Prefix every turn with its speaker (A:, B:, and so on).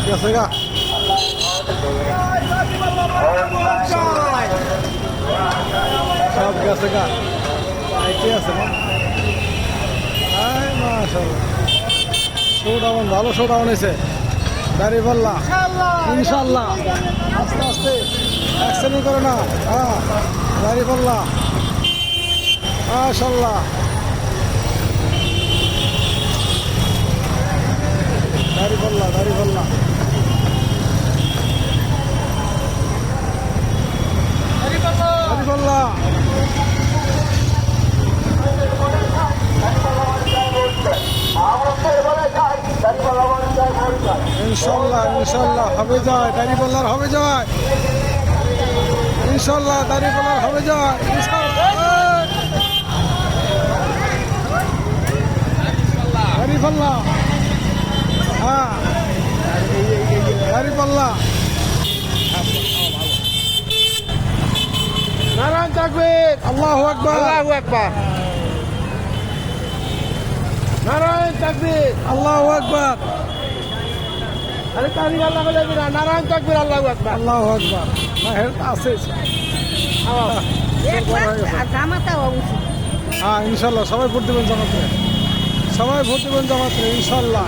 A: গেছে গা সব গেছে গা কি আছে না শোডাউন ভালো শোডাউন হয়েছে গাড়ি বললা ইনশাল্লাহ আস্তে আস্তে অ্যাক্সিডেন্ট করে না হ্যাঁ গাড়ি বললা মাশাল্লাহ গাড়ি বললা গাড়ি বললা গাড়ি বললা ইনশাল্লাহ ইনশাল্লাহ হবে যায় গাড়ি বললার হবে যায় ইনশাল্লাহ গাড়ি বললার হবে যায় গাড়ি বললা হ্যাঁ গাড়ি বললা নারায়ণ তাকবীর আল্লাহু আকবার আল্লাহু আকবার নারায়ণ তাকবীর আল্লাহু আকবার আরে কারি আল্লাহ বলে না নারায়ণ তাকবীর আল্লাহু আকবার আল্লাহু আকবার না হেলথ আছে
B: জামাতা অবশ্যই
A: হ্যাঁ ইনশাল্লাহ সবাই ভোট দেবেন জামাতে সবাই ভোট দেবেন জামাতে ইনশাল্লাহ